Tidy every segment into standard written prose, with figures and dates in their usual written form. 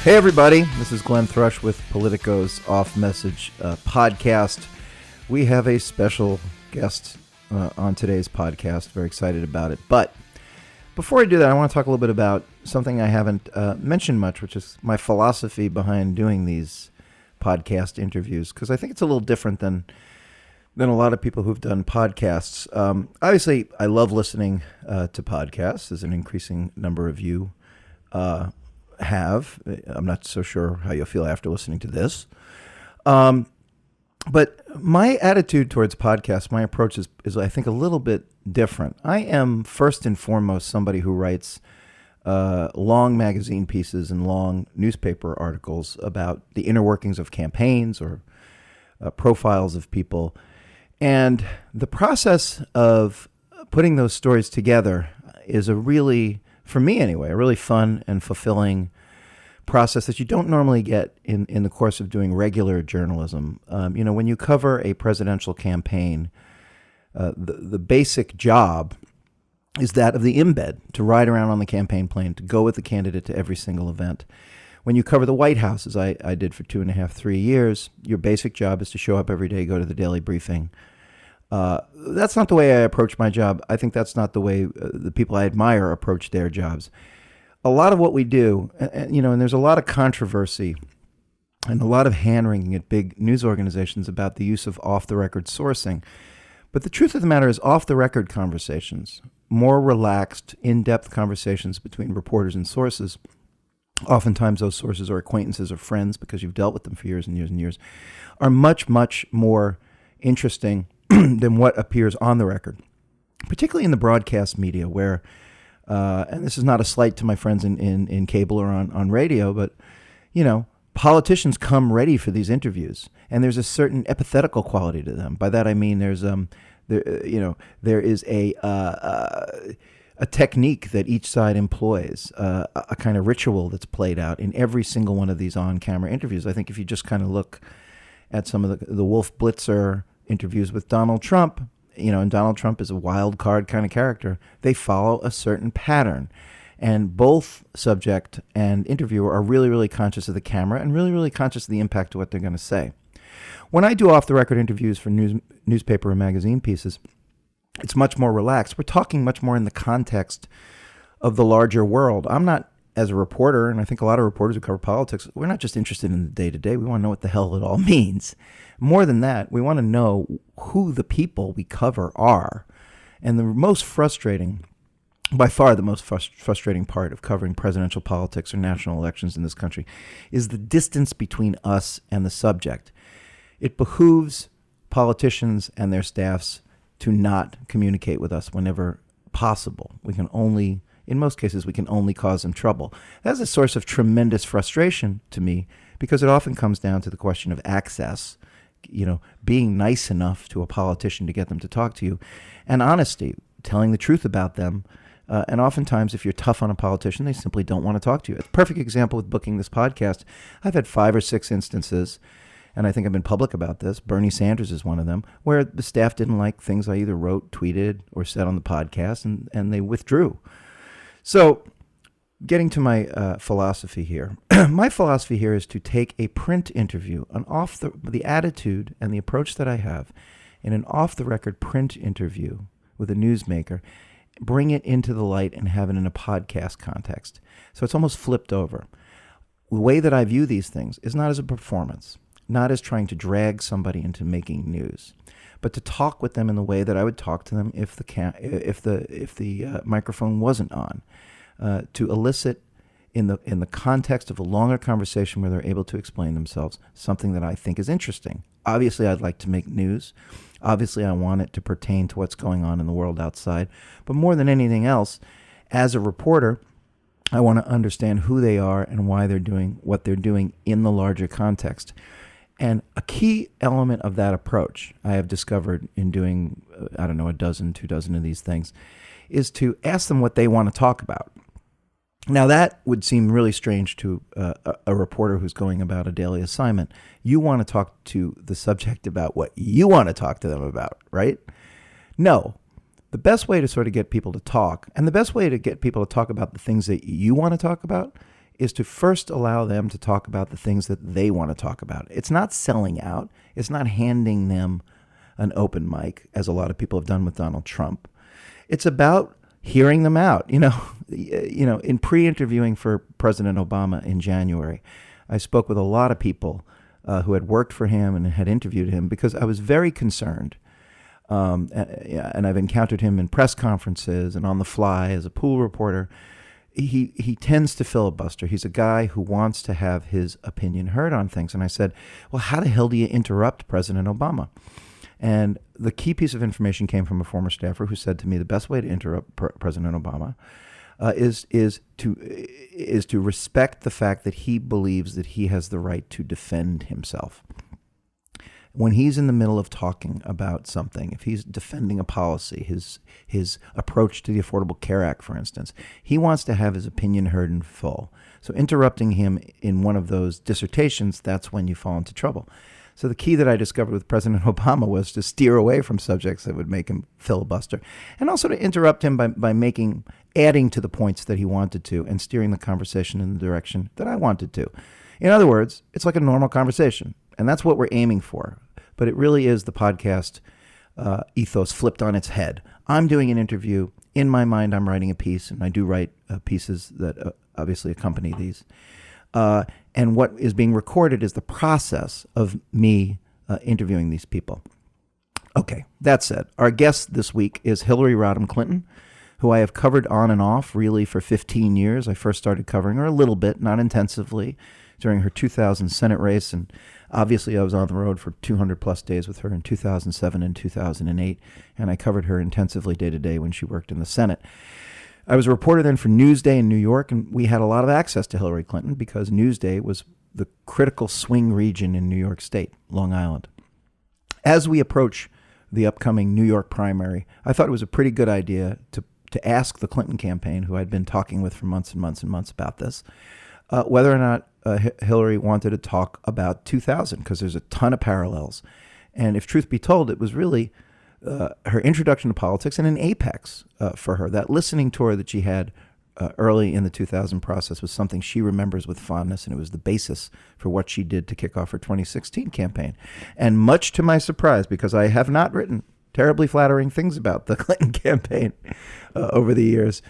Hey everybody, this is Glenn Thrush with Politico's Off Message podcast. We have a special guest on today's podcast. Very excited about it. But before I do that, I want to talk a little bit about something I haven't mentioned much, which is my philosophy behind doing these podcast interviews, because I think it's a little different than a lot of people who've done podcasts. Obviously, I love listening to podcasts, as an increasing number of you have. I'm not so sure how you'll feel after listening to this. But my attitude towards podcasts, my approach is I think a little bit different. I am first and foremost somebody who writes long magazine pieces and long newspaper articles about the inner workings of campaigns or profiles of people. And the process of putting those stories together is a really, for me anyway, a really fun and fulfilling process that you don't normally get in the course of doing regular journalism. When you cover a presidential campaign, the basic job is that of the embed, to ride around on the campaign plane, to go with the candidate to every single event. When you cover the White House, as I did for 2.5, 3 years, your basic job is to show up every day, go to the daily briefing. That's not the way I approach my job. I think that's not the way the people I admire approach their jobs. A lot of what we do, and there's a lot of controversy and a lot of hand-wringing at big news organizations about the use of off-the-record sourcing. But the truth of the matter is off-the-record conversations, more relaxed, in-depth conversations between reporters and sources, oftentimes those sources are acquaintances or friends because you've dealt with them for years and years and years, are much, much more interesting than what appears on the record, particularly in the broadcast media where, and this is not a slight to my friends in cable or on radio, but, politicians come ready for these interviews, and there's a certain epithetical quality to them. By that I mean there is a technique that each side employs, a kind of ritual that's played out in every single one of these on-camera interviews. I think if you just kind of look at some of the Wolf Blitzer interviews with Donald Trump, and Donald Trump is a wild card kind of character, they follow a certain pattern. And both subject and interviewer are really, really conscious of the camera and really, really conscious of the impact of what they're going to say. When I do off-the-record interviews for newspaper and magazine pieces, it's much more relaxed. We're talking much more in the context of the larger world. I'm not, as a reporter, and I think a lot of reporters who cover politics, we're not just interested in the day-to-day. We want to know what the hell it all means. More than that, we want to know who the people we cover are. And the most frustrating, by far the most frustrating part of covering presidential politics or national elections in this country is the distance between us and the subject. It behooves politicians and their staffs to not communicate with us whenever possible. In most cases, we can only cause them trouble. That's a source of tremendous frustration to me because it often comes down to the question of access, being nice enough to a politician to get them to talk to you, and honesty, telling the truth about them. And oftentimes, if you're tough on a politician, they simply don't want to talk to you. A perfect example with booking this podcast, I've had 5 or 6 instances, and I think I've been public about this. Bernie Sanders is one of them, where the staff didn't like things I either wrote, tweeted, or said on the podcast, and they withdrew. So, getting to my philosophy here. My philosophy here is to take a print interview, the attitude and the approach that I have in an off-the-record print interview with a newsmaker, bring it into the light and have it in a podcast context. So it's almost flipped over. The way that I view these things is not as a performance, not as trying to drag somebody into making news, but to talk with them in the way that I would talk to them if the microphone wasn't on, to elicit in the context of a longer conversation where they're able to explain themselves something that I think is interesting. Obviously, I'd like to make news. Obviously, I want it to pertain to what's going on in the world outside. But more than anything else, as a reporter, I want to understand who they are and why they're doing what they're doing in the larger context. And a key element of that approach I have discovered in doing, 2 dozen of these things, is to ask them what they want to talk about. Now, that would seem really strange to a reporter who's going about a daily assignment. You want to talk to the subject about what you want to talk to them about, right? No. The best way to sort of get people to talk, and the best way to get people to talk about the things that you want to talk about, is to first allow them to talk about the things that they want to talk about. It's not selling out. It's not handing them an open mic, as a lot of people have done with Donald Trump. It's about hearing them out. In pre-interviewing for President Obama in January, I spoke with a lot of people who had worked for him and had interviewed him because I was very concerned. And I've encountered him in press conferences and on the fly as a pool reporter. He tends to filibuster. He's a guy who wants to have his opinion heard on things. And I said, well, how the hell do you interrupt President Obama? And the key piece of information came from a former staffer who said to me the best way to interrupt President Obama is to respect the fact that he believes that he has the right to defend himself. When he's in the middle of talking about something, if he's defending a policy, his approach to the Affordable Care Act, for instance, he wants to have his opinion heard in full. So interrupting him in one of those dissertations, that's when you fall into trouble. So the key that I discovered with President Obama was to steer away from subjects that would make him filibuster, and also to interrupt him by adding to the points that he wanted to and steering the conversation in the direction that I wanted to. In other words, it's like a normal conversation, and that's what we're aiming for. But it really is the podcast ethos flipped on its head. I'm doing an interview. In my mind, I'm writing a piece, and I do write pieces that obviously accompany these. And what is being recorded is the process of me interviewing these people. Okay, that said, our guest this week is Hillary Clinton, who I have covered on and off really for 15 years. I first started covering her a little bit, not intensively, during her 2000 Senate race. And obviously I was on the road for 200 plus days with her in 2007 and 2008. And I covered her intensively day to day when she worked in the Senate. I was a reporter then for Newsday in New York, and we had a lot of access to Hillary Clinton because Newsday was the critical swing region in New York State, Long Island. As we approach the upcoming New York primary, I thought it was a pretty good idea to ask the Clinton campaign, who I'd been talking with for months and months and months about this, whether or not Hillary wanted to talk about 2000, because there's a ton of parallels. And if truth be told, it was really her introduction to politics and an apex for her. That listening tour that she had early in the 2000 process was something she remembers with fondness, and it was the basis for what she did to kick off her 2016 campaign. And much to my surprise, because I have not written terribly flattering things about the Clinton campaign over the years.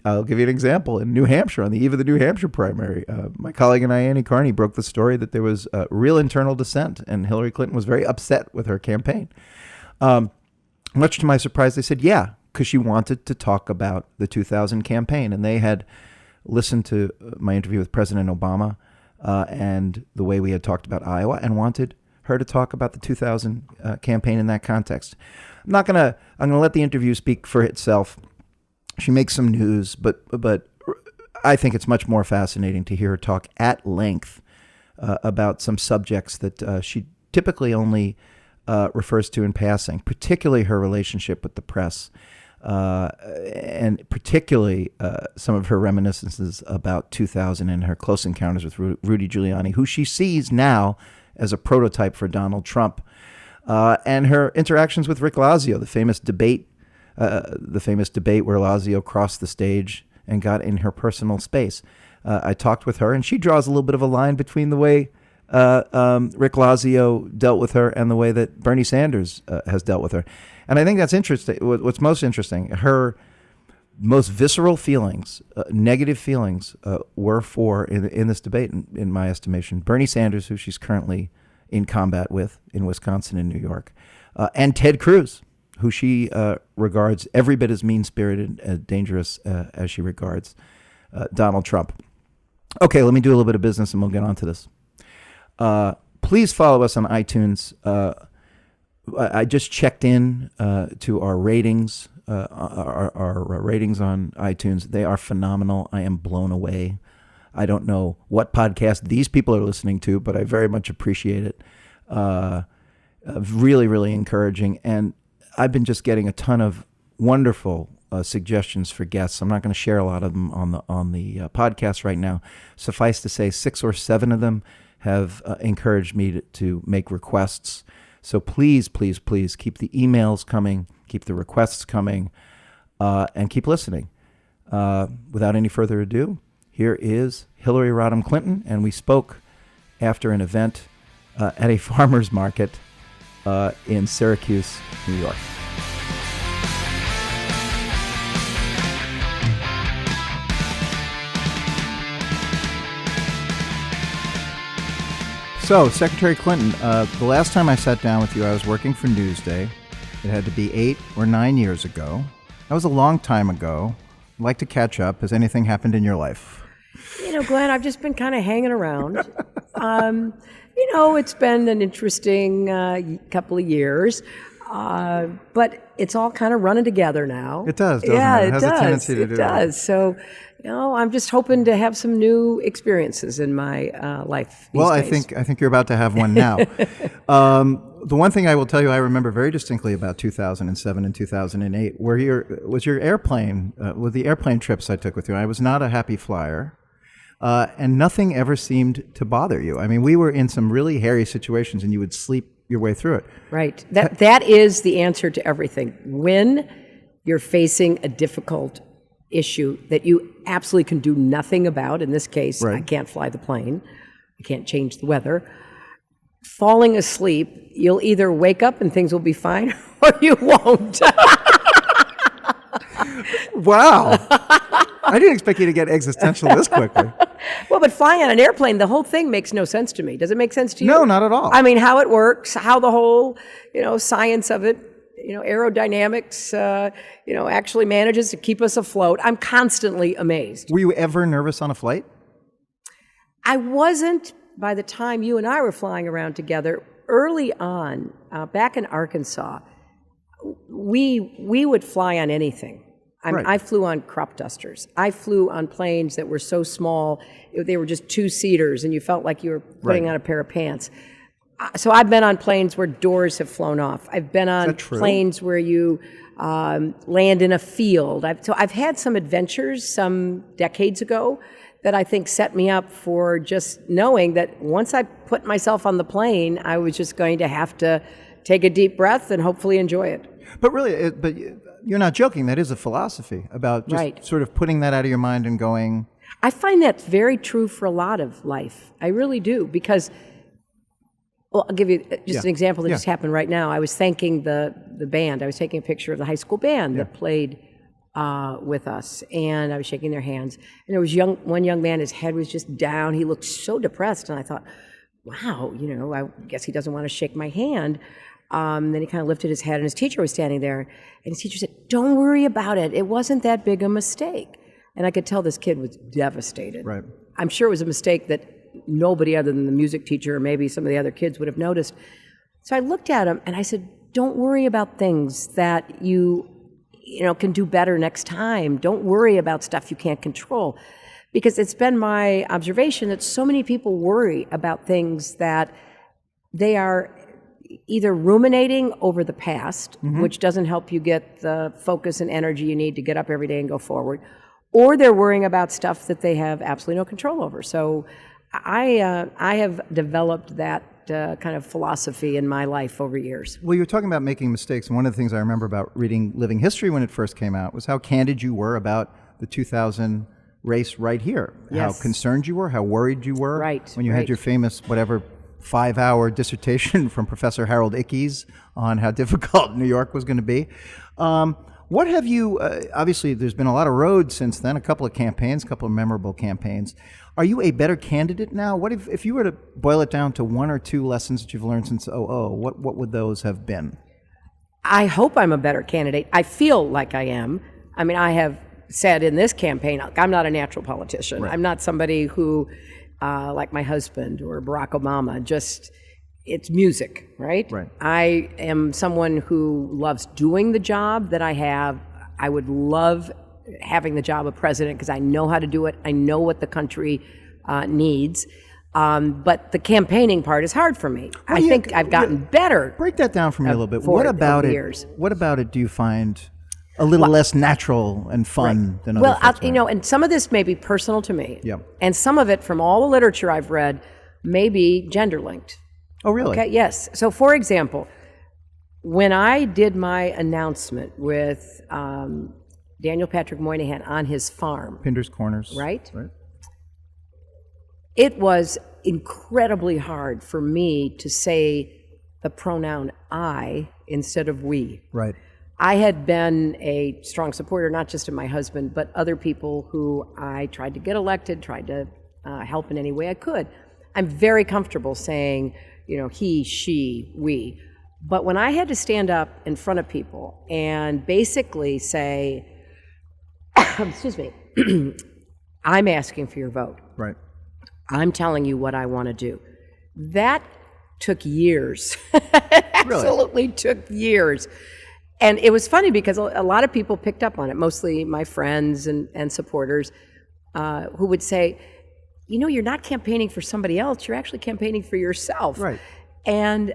I'll give you an example. In New Hampshire, on the eve of the New Hampshire primary, my colleague and I, Annie Carney, broke the story that there was real internal dissent, and Hillary Clinton was very upset with her campaign. Much to my surprise, they said, yeah, because she wanted to talk about the 2000 campaign. And they had listened to my interview with President Obama and the way we had talked about Iowa, and wanted her to talk about the 2000 campaign in that context. I'm going to let the interview speak for itself. She makes some news, but I think it's much more fascinating to hear her talk at length about some subjects that she typically only refers to in passing, particularly her relationship with the press, and particularly some of her reminiscences about 2000 and her close encounters with Rudy Giuliani, who she sees now as a prototype for Donald Trump, and her interactions with Rick Lazio, the famous debate where Lazio crossed the stage and got in her personal space. I talked with her, and she draws a little bit of a line between the way Rick Lazio dealt with her and the way that Bernie Sanders has dealt with her. And I think that's interesting. What's most interesting, her most visceral feelings, negative feelings, were for, in this debate, in my estimation, Bernie Sanders, who she's currently in combat with in Wisconsin and New York, and Ted Cruz, who she regards every bit as mean-spirited and dangerous as she regards Donald Trump. Okay, let me do a little bit of business and we'll get on to this. Please follow us on iTunes. I just checked in to our ratings, our ratings on iTunes. They are phenomenal. I am blown away. I don't know what podcast these people are listening to, but I very much appreciate it. Really, really encouraging. And I've been just getting a ton of wonderful suggestions for guests. I'm not going to share a lot of them on the podcast right now. Suffice to say, 6 or 7 of them have encouraged me to make requests. So please, please, please keep the emails coming, keep the requests coming, and keep listening. Without any further ado, Here is Hillary Rodham Clinton, and we spoke after an event at a farmer's market in Syracuse, New York. So, Secretary Clinton, the last time I sat down with you, I was working for Newsday. It had to be 8 or 9 years ago. That was a long time ago. I'd like to catch up. Has anything happened in your life? Glenn, I've just been kind of hanging around. It's been an interesting couple of years, but it's all kind of running together now. It does, doesn't it? It has a tendency to do that. It does. So, I'm just hoping to have some new experiences in my life these days. I think you're about to have one now. The one thing I will tell you I remember very distinctly about 2007 and 2008 was your airplane, with the airplane trips I took with you. I was not a happy flyer. And nothing ever seemed to bother you. I mean, we were in some really hairy situations, and you would sleep your way through it. Right. That is the answer to everything. When you're facing a difficult issue that you absolutely can do nothing about, in this case, right. I can't fly the plane, I can't change the weather, falling asleep, you'll either wake up and things will be fine, or you won't. Wow. I didn't expect you to get existential this quickly. Well, but flying on an airplane, the whole thing makes no sense to me. Does it make sense to you? No, not at all. I mean, how it works, how the whole, science of it, aerodynamics, actually manages to keep us afloat. I'm constantly amazed. Were you ever nervous on a flight? I wasn't by the time you and I were flying around together. Early on, back in Arkansas, we would fly on anything. Right. I flew on crop dusters. I flew on planes that were so small, they were just two-seaters, and you felt like you were putting on a pair of pants. So I've been on planes where doors have flown off. I've been on planes where you land in a field. I've had some adventures some decades ago that I think set me up for just knowing that once I put myself on the plane, I was just going to have to take a deep breath and hopefully enjoy it. But really, you're not joking. That is a philosophy about just sort of putting that out of your mind and going. I find that's very true for a lot of life. I really do, because, well, I'll give you just an example that just happened right now. I was thanking the band. I was taking a picture of the high school band that played with us, and I was shaking their hands. And there was one young man, his head was just down. He looked so depressed, and I thought, wow, I guess he doesn't want to shake my hand. Then he kind of lifted his head, and his teacher was standing there, and his teacher said, "Don't worry about it. It wasn't that big a mistake." And I could tell this kid was devastated. Right. I'm sure it was a mistake that nobody other than the music teacher or maybe some of the other kids would have noticed. So I looked at him and I said, "Don't worry about things that you can do better next time. Don't worry about stuff you can't control." Because it's been my observation that so many people worry about things that they are either ruminating over the past, which doesn't help you get the focus and energy you need to get up every day and go forward, or they're worrying about stuff that they have absolutely no control over. So I have developed that kind of philosophy in my life over years. Well, you were talking about making mistakes, and one of the things I remember about reading Living History when it first came out was how candid you were about the 2000 race right here. Yes. How concerned you were, how worried you were. Right. When you had your famous, 5-hour dissertation from Professor Harold Ickes on how difficult New York was going to be. What have you, obviously there's been a lot of roads since then, a couple of memorable campaigns. Are you a better candidate now? What if you were to boil it down to one or two lessons that you've learned since what would those have been? I hope I'm a better candidate. I feel like I am. I mean, I have said in this campaign, I'm not a natural politician. Right. I'm not somebody who, like my husband or Barack Obama, it's music, right? Right. I am someone who loves doing the job that I have. I would love having the job of president because I know how to do it. I know what the country needs. But the campaigning part is hard for me. Well, I think I've gotten better. Break that down for me a little bit. What about it do you find a little less natural and fun than other folks? Well, and some of this may be personal to me. Yeah. And some of it, from all the literature I've read, may be gender linked. Oh, really? Okay, yes. So, for example, when I did my announcement with Daniel Patrick Moynihan on his farm. Pinder's Corners. Right? It was incredibly hard for me to say the pronoun I instead of we. Right. I had been a strong supporter, not just of my husband, but other people who I tried to get elected, tried to help in any way I could. I'm very comfortable saying, he, she, we. But when I had to stand up in front of people and basically say, excuse me, I'm asking for your vote. Right. I'm telling you what I want to do. That took years. Absolutely took years. And it was funny because a lot of people picked up on it, mostly my friends and supporters, who would say, you're not campaigning for somebody else, you're actually campaigning for yourself. Right. And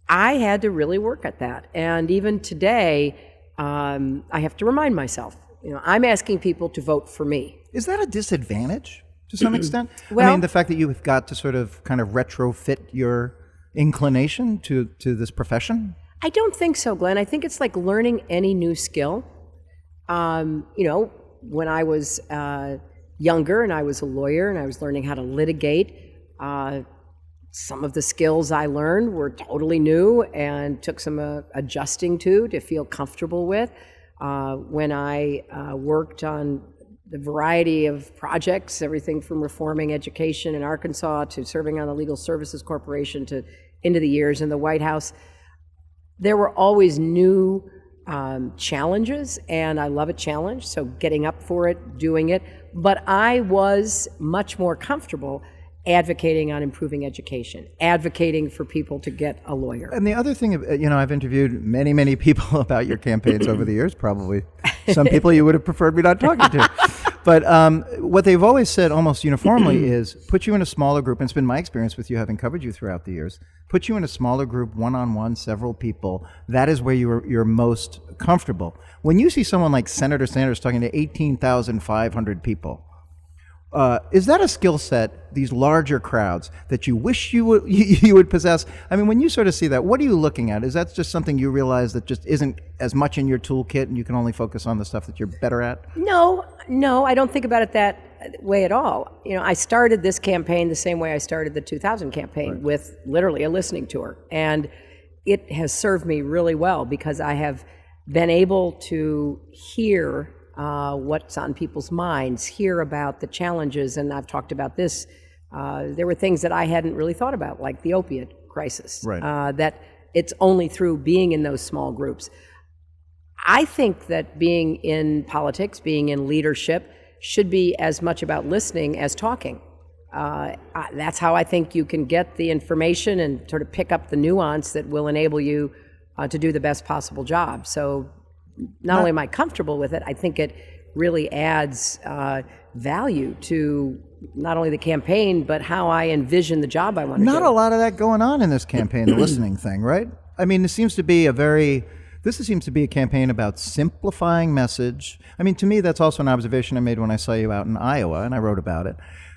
I had to really work at that. And even today, I have to remind myself, I'm asking people to vote for me. Is that a disadvantage to some extent? Well, I mean, the fact that you've got to sort of kind of retrofit your inclination to this profession? I don't think so, Glenn. I think it's like learning any new skill. When I was younger and I was a lawyer and I was learning how to litigate, some of the skills I learned were totally new and took some adjusting to feel comfortable with. When I worked on the variety of projects, everything from reforming education in Arkansas to serving on the Legal Services Corporation to into the years in the White House, there were always new challenges, and I love a challenge, so getting up for it, doing it. But I was much more comfortable advocating on improving education, advocating for people to get a lawyer. And the other thing, I've interviewed many, many people about your campaigns over the years, probably some people you would have preferred me not talking to. But what they've always said almost uniformly is put you in a smaller group, and it's been my experience with you having covered you throughout the years, put you in a smaller group, one-on-one, several people, that is where you're most comfortable. When you see someone like Senator Sanders talking to 18,500 people, is that a skill set, these larger crowds, that you wish you would possess? I mean, when you sort of see that, what are you looking at? Is that just something you realize that just isn't as much in your toolkit and you can only focus on the stuff that you're better at? No, I don't think about it that way at all. I started this campaign the same way I started the 2000 campaign, right, with literally a listening tour. And it has served me really well because I have been able to hear what's on people's minds, hear about the challenges, and I've talked about this. There were things that I hadn't really thought about, like the opiate crisis, right, that it's only through being in those small groups. I think that being in politics, being in leadership, should be as much about listening as talking. That's how I think you can get the information and sort of pick up the nuance that will enable you to do the best possible job. So not only am I comfortable with it, I think it really adds value to not only the campaign, but how I envision the job I want to do. Not a lot of that going on in this campaign, the listening thing, right? I mean, this seems to be a campaign about simplifying message. I mean, to me, that's also an observation I made when I saw you out in Iowa, and I wrote about it,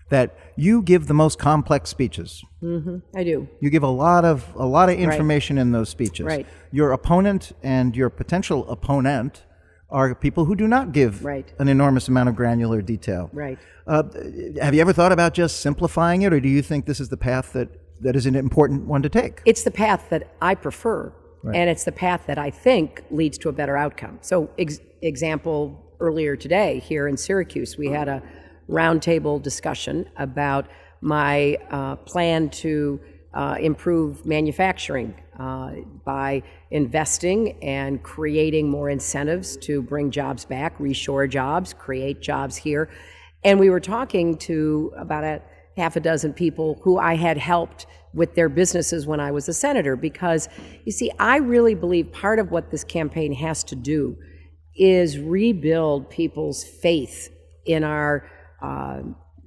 that you give the most complex speeches. Mm-hmm, I do. You give a lot of information, right, in those speeches. Right. Your opponent and your potential opponent are people who do not give, right, an enormous amount of granular detail. Right. Have you ever thought about just simplifying it, or do you think this is the path that is an important one to take? It's the path that I prefer, right, and it's the path that I think leads to a better outcome. So, example, earlier today here in Syracuse, we had a roundtable discussion about my plan to improve manufacturing by investing and creating more incentives to bring jobs back, reshore jobs, create jobs here. And we were talking to about a half a dozen people who I had helped with their businesses when I was a senator, because you see, I really believe part of what this campaign has to do is rebuild people's faith in our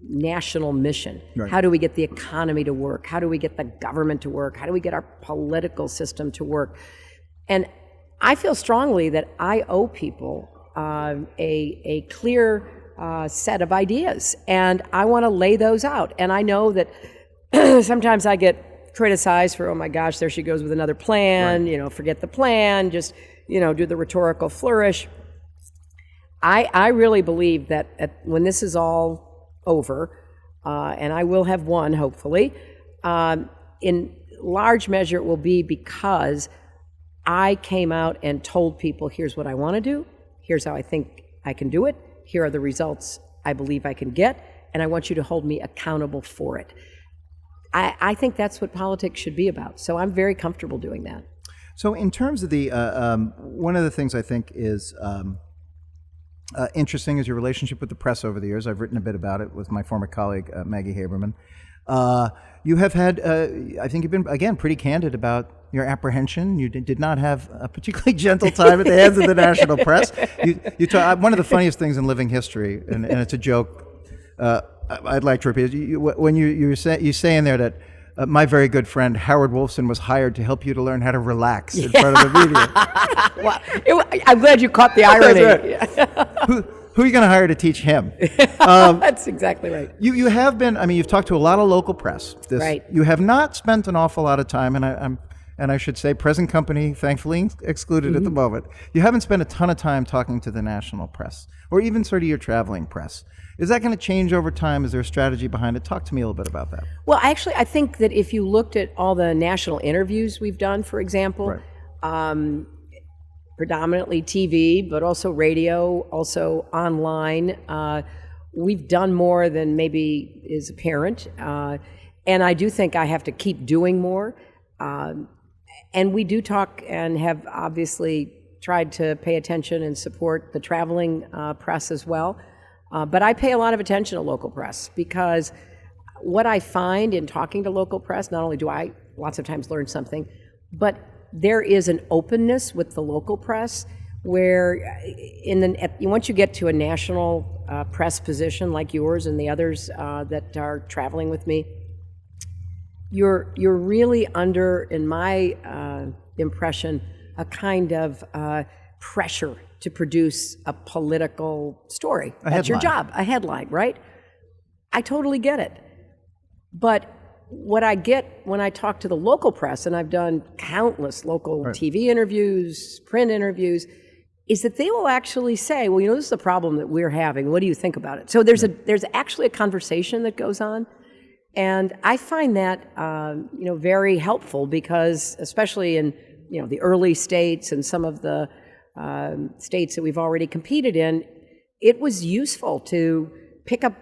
national mission. Right. How do we get the economy to work? How do we get the government to work? How do we get our political system to work? And I feel strongly that I owe people a clear set of ideas, and I want to lay those out. And I know that sometimes I get criticized for, oh my gosh, there she goes with another plan, right, forget the plan, just, do the rhetorical flourish. I really believe that when this is all over, and I will have one, hopefully. In large measure, it will be because I came out and told people, here's what I want to do, here's how I think I can do it, here are the results I believe I can get, and I want you to hold me accountable for it. I think that's what politics should be about, so I'm very comfortable doing that. So in terms of the, one of the things I think is interesting is your relationship with the press over the years. I've written a bit about it with my former colleague, Maggie Haberman. You have had, I think you've been, again, pretty candid about your apprehension. You did not have a particularly gentle time at the hands of the national press. One of the funniest things in living history, and it's a joke, I'd like to repeat it. When you say in there that my very good friend Howard Wolfson was hired to help you to learn how to relax in front of the media. Well, I'm glad you caught the irony. That's right. Who are you going to hire to teach him? That's exactly right. You have been. I mean, you've talked to a lot of local press. Right. You have not spent an awful lot of time, and I should say, present company, thankfully excluded at the moment. You haven't spent a ton of time talking to the national press, or even sort of your traveling press. Is that going to change over time? Is there a strategy behind it? Talk to me a little bit about that. Well, actually, I think that if you looked at all the national interviews we've done, for example, Right. Predominantly TV, but also radio, also online, we've done more than maybe is apparent. And I do think I have to keep doing more. And we do talk and have obviously tried to pay attention and support the traveling press as well. But I pay a lot of attention to local press because what I find in talking to local press, not only do I lots of times learn something, but there is an openness with the local press where once you get to a national press position like yours and the others that are traveling with me, you're really under, in my impression, a kind of pressure to produce a political story. That's your job, a headline, right? I totally get it. But what I get when I talk to the local press, and I've done countless local TV interviews, print interviews, is that they will actually say, well, this is the problem that we're having. What do you think about it? So there's actually a conversation that goes on. And I find that, very helpful because especially in, the early states and some of the states that we've already competed in, it was useful to pick up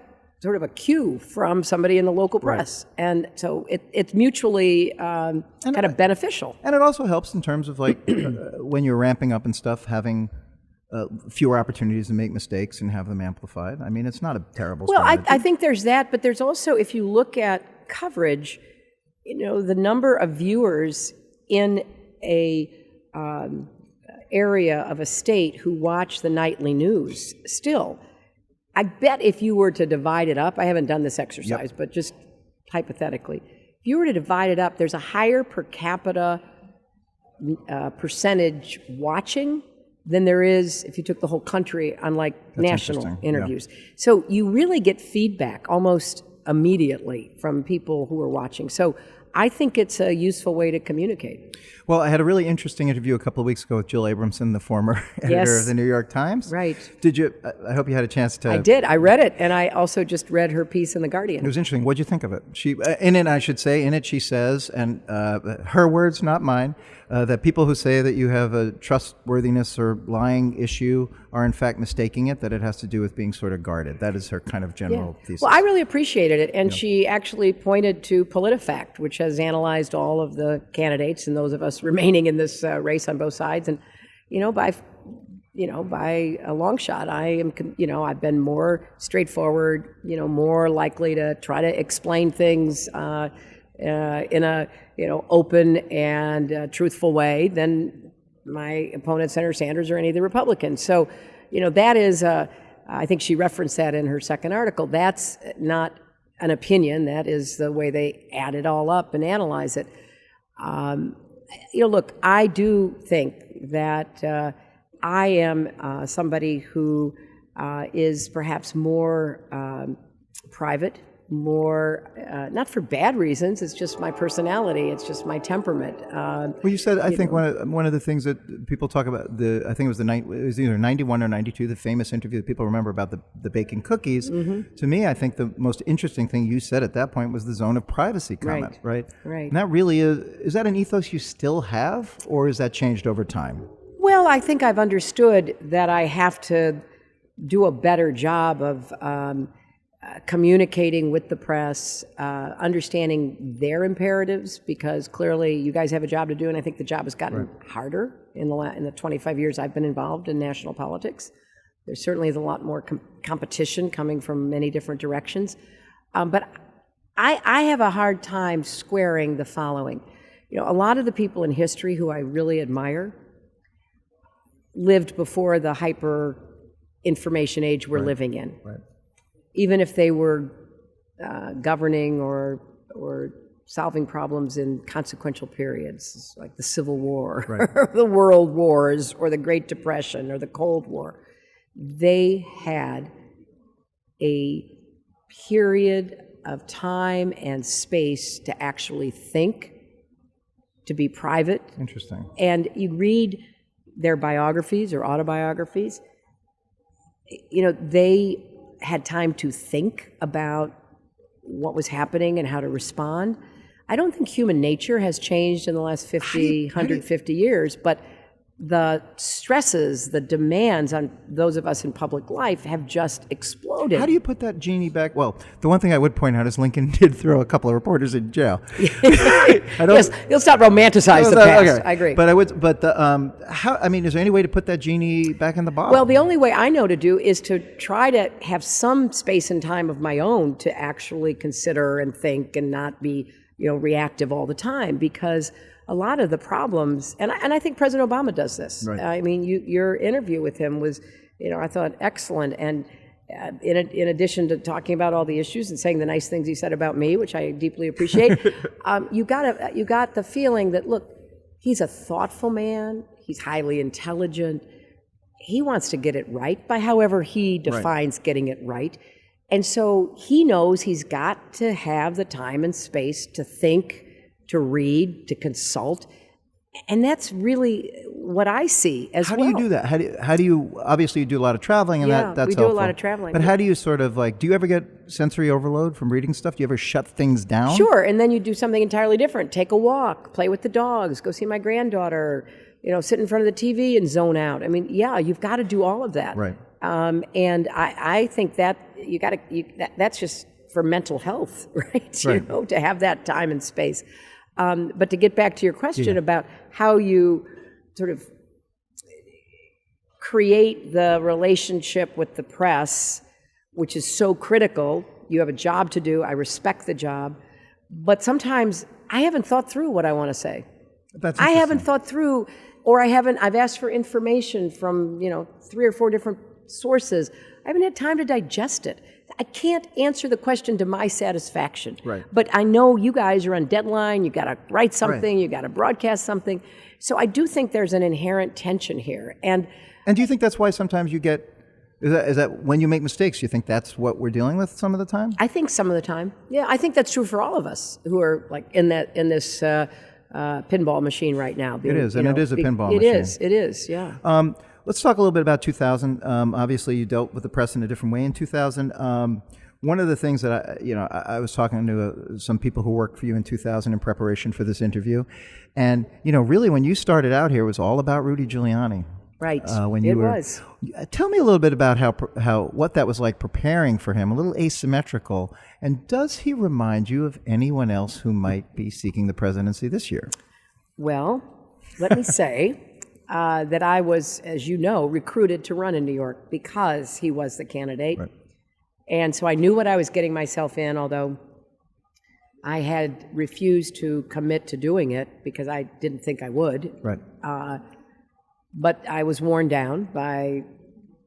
sort of a cue from somebody in the local press. Right. And so it's mutually kind of beneficial. And it also helps in terms of when you're ramping up and stuff, having fewer opportunities to make mistakes and have them amplified. I mean, it's not a terrible strategy. I think there's that, but there's also, if you look at coverage, the number of viewers in a area of a state who watch the nightly news still, I bet if you were to divide it up, I haven't done this exercise, but just hypothetically, if you were to divide it up, there's a higher per capita percentage watching than there is if you took the whole country on national interviews. Yeah. So you really get feedback almost immediately from people who are watching. So I think it's a useful way to communicate. Well, I had a really interesting interview a couple of weeks ago with Jill Abramson, the former editor of the New York Times. Right. Did you? I hope you had a chance to. I did. I read it, and I also just read her piece in The Guardian. It was interesting. What did you think of it? In it she says, and her words, not mine, that people who say that you have a trustworthiness or lying issue are in fact mistaking it, that it has to do with being sort of guarded. That is her kind of general thesis. Well, I really appreciated it, and she actually pointed to PolitiFact, which has analyzed all of the candidates and those of us remaining in this race on both sides, and by a long shot, I've been more straightforward, more likely to try to explain things in a open and truthful way than my opponent, Senator Sanders, or any of the Republicans. So, that is, I think she referenced that in her second article. That's not an opinion. That is the way they add it all up and analyze it. Look, I do think that I am somebody who is perhaps more private more, not for bad reasons. It's just my personality. It's just my temperament. Well, you said, I think one of the things that people talk about, I think it was either 91 or 92, the famous interview that people remember about the baking cookies. Mm-hmm. To me, I think the most interesting thing you said at that point was the zone of privacy comment, right? Right. And that really is that an ethos you still have, or has that changed over time? Well, I think I've understood that I have to do a better job of communicating with the press, understanding their imperatives, because clearly you guys have a job to do, and I think the job has gotten harder in the 25 years I've been involved in national politics. There certainly is a lot more competition coming from many different directions. But I have a hard time squaring the following. A lot of the people in history who I really admire lived before the hyper information age we're living in. Right. Even if they were governing or solving problems in consequential periods, like the Civil War, or the World Wars, or the Great Depression, or the Cold War, they had a period of time and space to actually think, to be private. Interesting. And you read their biographies or autobiographies, they had time to think about what was happening and how to respond. I don't think human nature has changed in the last 150 years, but the stresses, the demands on those of us in public life have just exploded. How do you put that genie back? Well, the one thing I would point out is Lincoln did throw a couple of reporters in jail. Yes, you'll stop romanticize the past. Okay. I agree. But I would. But is there any way to put that genie back in the bottle? Well, the only way I know to do is to try to have some space and time of my own to actually consider and think and not be, reactive all the time, because a lot of the problems, and I think President Obama does this. Right. I mean, your interview with him was, I thought excellent. And in addition to talking about all the issues and saying the nice things he said about me, which I deeply appreciate, you got the feeling that, look, he's a thoughtful man. He's highly intelligent. He wants to get it right by however he defines getting it right. And so he knows he's got to have the time and space to think, to read, to consult. And that's really what I see as well. How do you do that? How do you obviously you do a lot of traveling, and that's we do helpful. a lot of traveling. But how do you sort of do you ever get sensory overload from reading stuff? Do you ever shut things down? Sure, and then you do something entirely different. Take a walk, play with the dogs, go see my granddaughter, sit in front of the TV and zone out. I mean, you've got to do all of that. Right. And I think that that's just for mental health, right? To have that time and space. But to get back to your question about how you sort of create the relationship with the press, which is so critical. You have a job to do. I respect the job. But sometimes I haven't thought through what I want to say. I haven't thought through, or I've asked for information from, 3 or 4 different sources. I haven't had time to digest it. I can't answer the question to my satisfaction. Right. But I know you guys are on deadline. You got to write something. You got to broadcast something. So I do think there's an inherent tension here. And do you think that's why sometimes you get? Is that when you make mistakes? You think that's what we're dealing with some of the time? I think some of the time. Yeah, I think that's true for all of us who are like in this pinball machine right now. It is, and it is a pinball machine. It is. Yeah. Let's talk a little bit about 2000. Obviously, you dealt with the press in a different way in 2000. One of the things that I was talking to some people who worked for you in 2000 in preparation for this interview, and really when you started out here, it was all about Rudy Giuliani. Right. Was. Tell me a little bit about how what that was like preparing for him. A little asymmetrical, and does he remind you of anyone else who might be seeking the presidency this year? Well, let me say. That I was, as you know, recruited to run in New York because he was the candidate. Right. And so I knew what I was getting myself in, although I had refused to commit to doing it because I didn't think I would. Right. But I was worn down by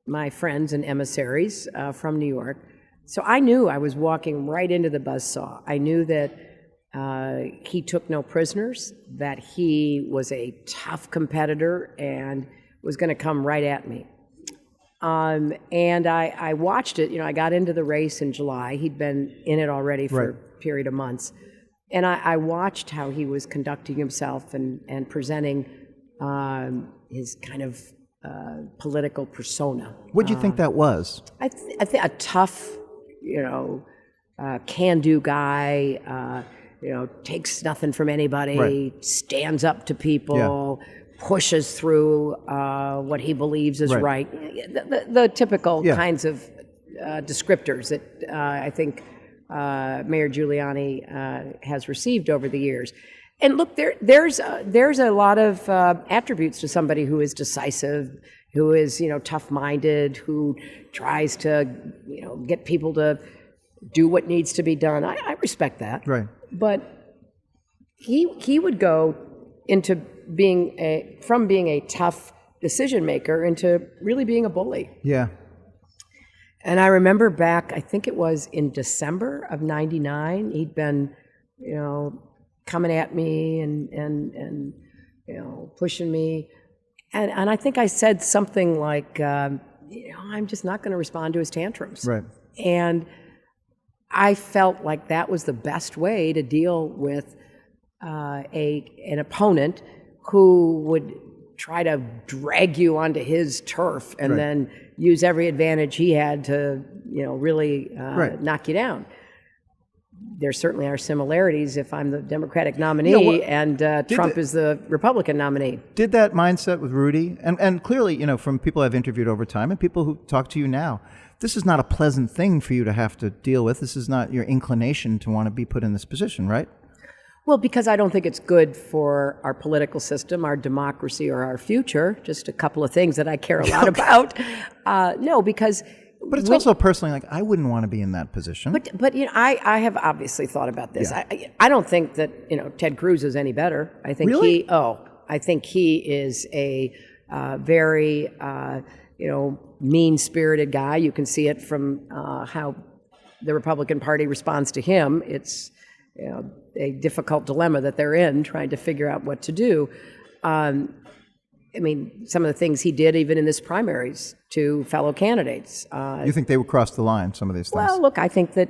my friends and emissaries from New York. So I knew I was walking right into the buzzsaw. I knew that he took no prisoners, that he was a tough competitor and was going to come right at me. And I watched it. I got into the race in July. He'd been in it already for a period of months. And I watched how he was conducting himself and presenting his kind of political persona. What do you think that was? I think a tough, can-do guy, takes nothing from anybody, stands up to people, pushes through what he believes is right. The typical kinds of descriptors that I think Mayor Giuliani has received over the years. And look, there's a lot of attributes to somebody who is decisive, who is tough-minded, who tries to get people to do what needs to be done. I respect that. Right. But he would go into being from being a tough decision maker into really being a bully. Yeah. And I remember back, I think it was in December of '99, he'd been, coming at me and pushing me. And I think I said something like, I'm just not going to respond to his tantrums. Right. And I felt like that was the best way to deal with an opponent who would try to drag you onto his turf and then use every advantage he had to, really knock you down. There certainly are similarities if I'm the Democratic nominee and Trump is the Republican nominee. Did that mindset with Rudy, and clearly, from people I've interviewed over time and people who talk to you now, this is not a pleasant thing for you to have to deal with. This is not your inclination to want to be put in this position, right? Well, because I don't think it's good for our political system, our democracy, or our future. Just a couple of things that I care a lot about. No, because... But it's also personally like, I wouldn't want to be in that position. But I have obviously thought about this. Yeah. I don't think that, Ted Cruz is any better. I think really? I think he is a very, mean-spirited guy. You can see it from how the Republican Party responds to him. It's a difficult dilemma that they're in, trying to figure out what to do. Some of the things he did even in this primaries to fellow candidates. You think they would cross the line, some of these things? Well, look, I think that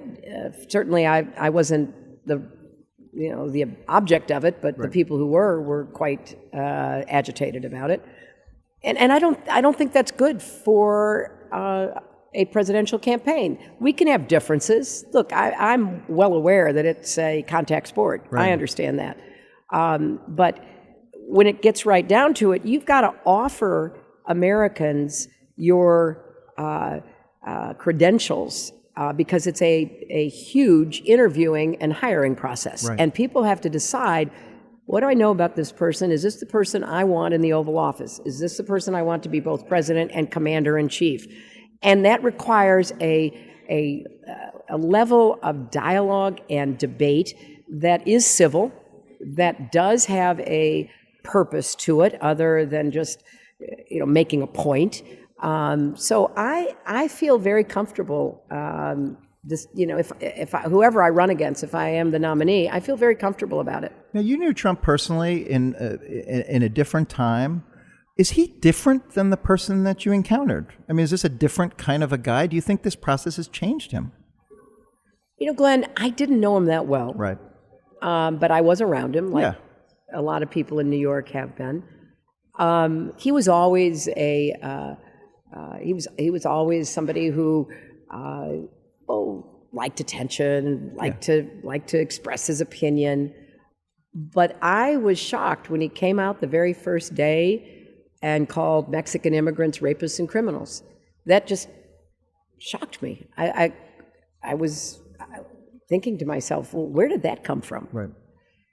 certainly I wasn't the object of it, but the people who were quite agitated about it. And I don't think that's good for a presidential campaign. We can have differences. Look, I'm well aware that it's a contact sport. Right. I understand that. But when it gets right down to it, you've got to offer Americans your credentials because it's a huge interviewing and hiring process. Right. And people have to decide, what do I know about this person? Is this the person I want in the Oval Office? Is this the person I want to be both president and commander-in-chief? And that requires a level of dialogue and debate that is civil, that does have a purpose to it other than just making a point. So I feel very comfortable. If whoever I run against, if I am the nominee, I feel very comfortable about it. Now, you knew Trump personally in a different time. Is he different than the person that you encountered? Is this a different kind of a guy? Do you think this process has changed him? Glenn, I didn't know him that well. Right. But I was around him, like a lot of people in New York have been. He was always he was always somebody who liked attention, liked to express his opinion. But I was shocked when he came out the very first day and called Mexican immigrants rapists and criminals. That just shocked me. I was thinking to myself, well, where did that come from? Right.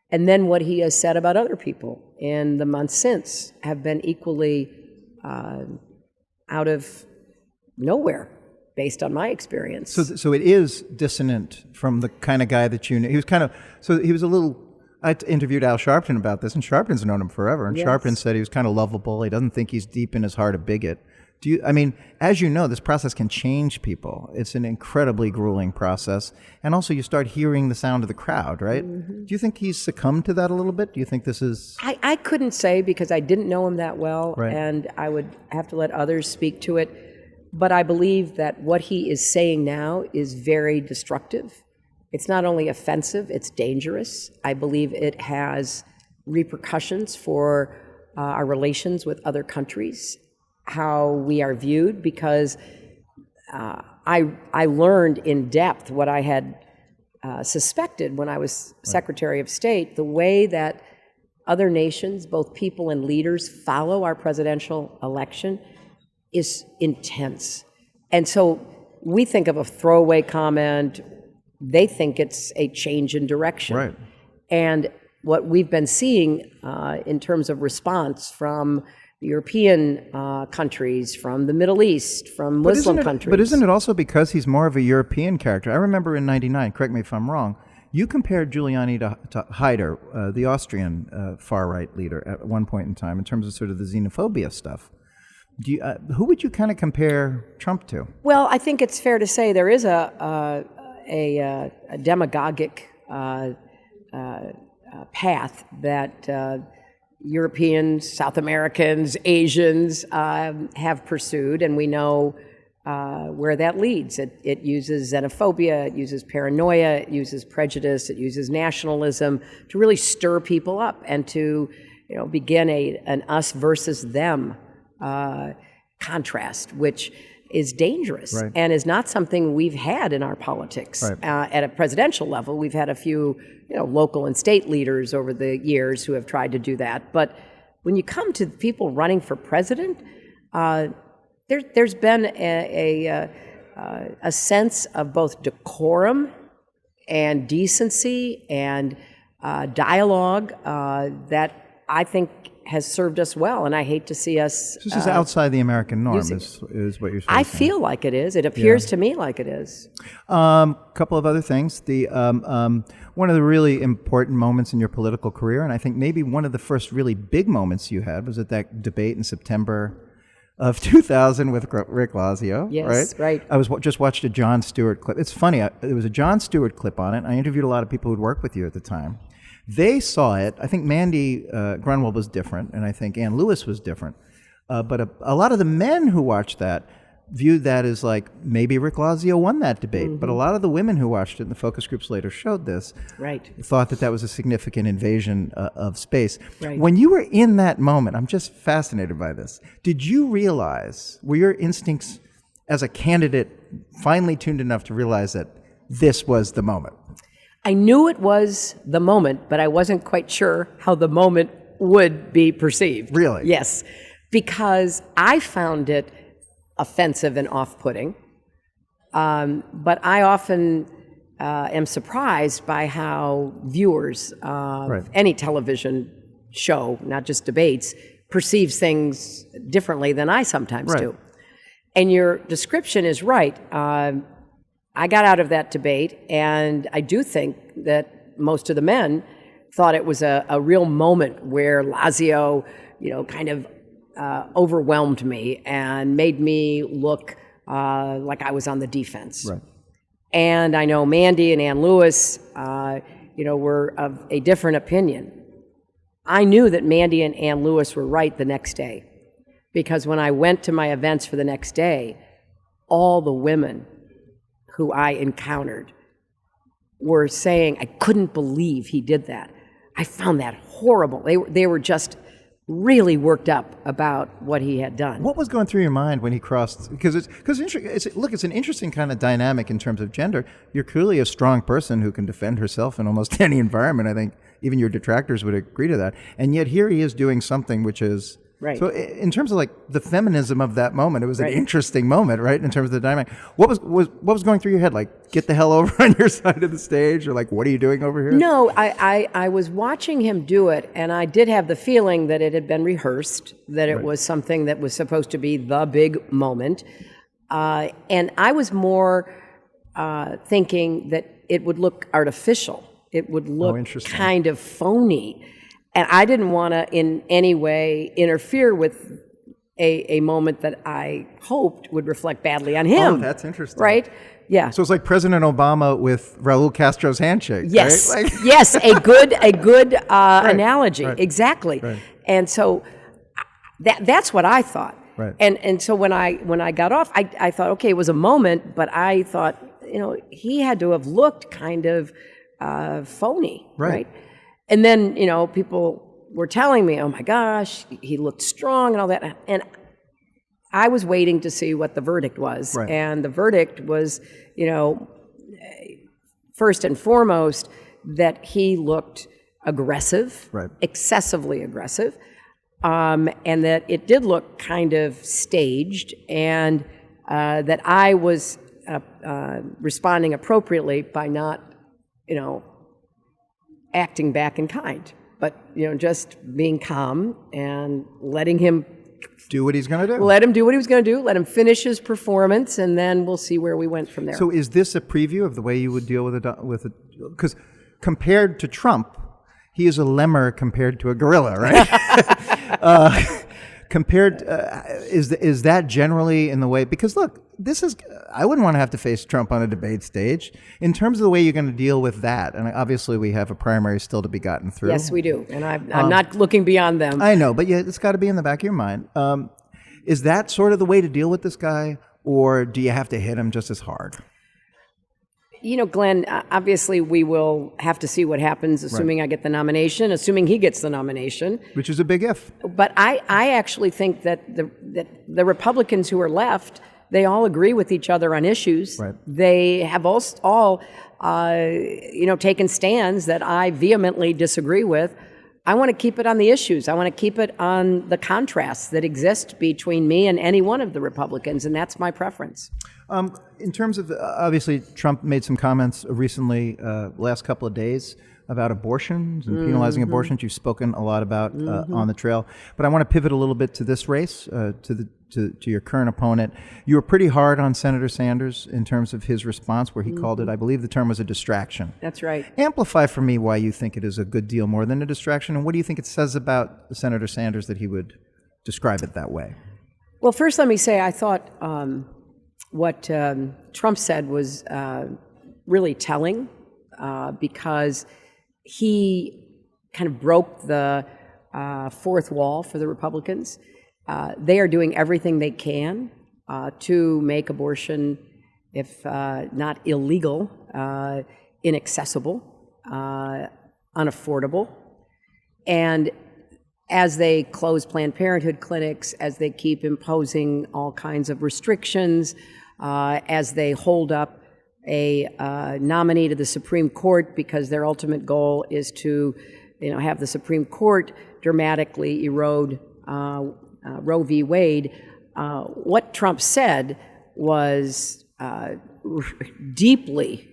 And then what he has said about other people in the months since have been equally out of nowhere, based on my experience. So it is dissonant from the kind of guy that you knew. He was a little. I interviewed Al Sharpton about this, and Sharpton's known him forever. And Sharpton said he was kind of lovable. He doesn't think he's deep in his heart a bigot. As you know, this process can change people. It's an incredibly grueling process. And also you start hearing the sound of the crowd, right? Mm-hmm. Do you think he's succumbed to that a little bit? Do you think this is... I couldn't say because I didn't know him that well, and I would have to let others speak to it. But I believe that what he is saying now is very destructive. It's not only offensive, it's dangerous. I believe it has repercussions for our relations with other countries, how we are viewed, because I learned in depth what I had suspected when I was Secretary of State, the way that other nations, both people and leaders, follow our presidential election is intense. And so we think of a throwaway comment, they think it's a change in direction. Right. And what we've been seeing in terms of response from the European countries, from the Middle East, from Muslim countries. But isn't it also because he's more of a European character? I remember in '99, correct me if I'm wrong, you compared Giuliani to Haider, the Austrian far-right leader at one point in time, in terms of sort of the xenophobia stuff. Who would you kind of compare Trump to? Well, I think it's fair to say there is a demagogic path that Europeans, South Americans, Asians have pursued, and we know where that leads. It uses xenophobia, it uses paranoia, it uses prejudice, it uses nationalism to really stir people up and to begin an us versus them contrast, which is dangerous and is not something we've had in our politics. At a presidential level, we've had a few local and state leaders over the years who have tried to do that. But when you come to people running for president, there's been a sense of both decorum and decency and dialogue that I think has served us well, and I hate to see us. This is outside the American norm, is what you're saying. I feel like it is. It appears to me like it is. Couple of other things. One of the really important moments in your political career, and I think maybe one of the first really big moments you had, was at that debate in September of 2000 with Rick Lazio. Yes, right. I just watched a Jon Stewart clip. It's funny. There was a Jon Stewart clip on it. I interviewed a lot of people who'd worked with you at the time. They saw it. I think Mandy Grunwald was different, and I think Ann Lewis was different. But a lot of the men who watched that viewed that as like maybe Rick Lazio won that debate. Mm-hmm. But a lot of the women who watched it, and the focus groups later showed this, thought that was a significant invasion of space. Right. When you were in that moment, I'm just fascinated by this. Did you realize, were your instincts as a candidate finely tuned enough to realize that this was the moment? I knew it was the moment, but I wasn't quite sure how the moment would be perceived. Really? Yes, because I found it offensive and off-putting, but I often am surprised by how viewers of any television show, not just debates, perceives things differently than I sometimes do. And your description is right. I got out of that debate, and I do think that most of the men thought it was a real moment where Lazio, kind of overwhelmed me and made me look like I was on the defense. Right. And I know Mandy and Ann Lewis, were of a different opinion. I knew that Mandy and Ann Lewis were right the next day, because when I went to my events for the next day, all the women who I encountered were saying, I couldn't believe he did that. I found that horrible. They were just really worked up about what he had done. What was going through your mind when he crossed? Because it's an interesting kind of dynamic in terms of gender. You're clearly a strong person who can defend herself in almost any environment. I think even your detractors would agree to that. And yet here he is doing something which is right. So in terms of like the feminism of that moment, it was an interesting moment, right? In terms of the dynamic. What was going through your head? Like, get the hell over on your side of the stage, or like, what are you doing over here? No, I was watching him do it, and I did have the feeling that it had been rehearsed, that it was something that was supposed to be the big moment. And I was more thinking that it would look artificial. It would look kind of phony. And I didn't want to in any way interfere with a moment that I hoped would reflect badly on him. Oh, that's interesting. Right? Yeah. So it's like President Obama with Raul Castro's handshake. Yes. Right? Like yes. A good analogy. Right. Exactly. Right. And so that's what I thought. Right. And so when I got off, I thought, okay, it was a moment, but I thought, he had to have looked kind of phony, right? And then, people were telling me, oh my gosh, he looked strong and all that. And I was waiting to see what the verdict was. Right. And the verdict was, first and foremost, that he looked aggressive, excessively aggressive, and that it did look kind of staged, and that I was responding appropriately by not, acting back in kind, but just being calm and letting him do what he's going to do. Let him do what he was going to do. Let him finish his performance, and then we'll see where we went from there. So, is this a preview of the way you would deal with it? Because compared to Trump, he is a lemur compared to a gorilla, right? Is that generally in the way? Because look, I wouldn't want to have to face Trump on a debate stage. In terms of the way you're going to deal with that, and obviously we have a primary still to be gotten through. Yes, we do, and I'm not looking beyond them. I know, but yeah, it's got to be in the back of your mind. Is that sort of the way to deal with this guy, or do you have to hit him just as hard? Glenn, obviously we will have to see what happens, assuming I get the nomination, assuming he gets the nomination. Which is a big if. But I actually think that the Republicans who are left, they all agree with each other on issues. Right. They have all taken stands that I vehemently disagree with. I want to keep it on the issues. I want to keep it on the contrasts that exist between me and any one of the Republicans, and that's my preference. In terms of, obviously, Trump made some comments recently, last couple of days, about abortions and penalizing abortions. You've spoken a lot about on the trail. But I want to pivot a little bit to this race, to your current opponent. You were pretty hard on Senator Sanders in terms of his response, where he called it, I believe the term was a distraction. That's right. Amplify for me why you think it is a good deal more than a distraction, and what do you think it says about Senator Sanders that he would describe it that way? Well, first let me say I thought what Trump said was really telling because he kind of broke the fourth wall for the Republicans. They are doing everything they can to make abortion, if not illegal, inaccessible, unaffordable. And as they close Planned Parenthood clinics, as they keep imposing all kinds of restrictions, as they hold up a nominee to the Supreme Court because their ultimate goal is to, have the Supreme Court dramatically erode Roe v. Wade. What Trump said was deeply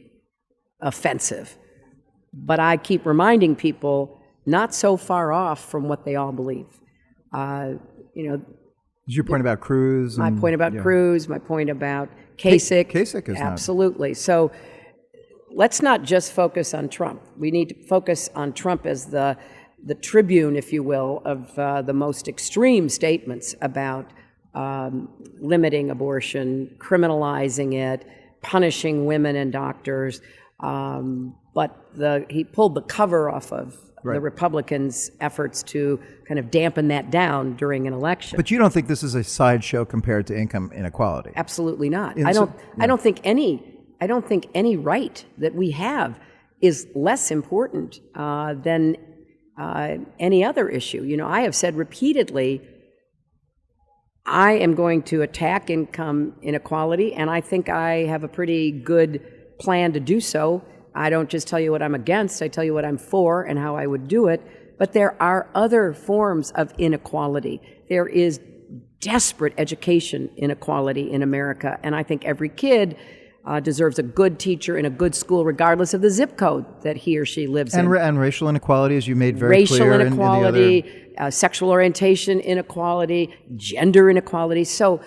offensive, but I keep reminding people not so far off from what they all believe. Is your point about Cruz? My point about Cruz, my point about Kasich. Kasich is absolutely. So let's not just focus on Trump. We need to focus on Trump as the tribune, if you will, of the most extreme statements about limiting abortion, criminalizing it, punishing women and doctors. But he pulled the cover off of the Republicans' efforts to kind of dampen that down during an election. But you don't think this is a sideshow compared to income inequality? Absolutely not. I don't think any right that we have is less important than any other issue. I have said repeatedly, I am going to attack income inequality, and I think I have a pretty good plan to do so. I don't just tell you what I'm against, I tell you what I'm for and how I would do it. But there are other forms of inequality. There is desperate education inequality in America, and I think every kid deserves a good teacher in a good school, regardless of the zip code that he or she lives in. And racial inequality, as you made very clear. Racial inequality, sexual orientation inequality, gender inequality. So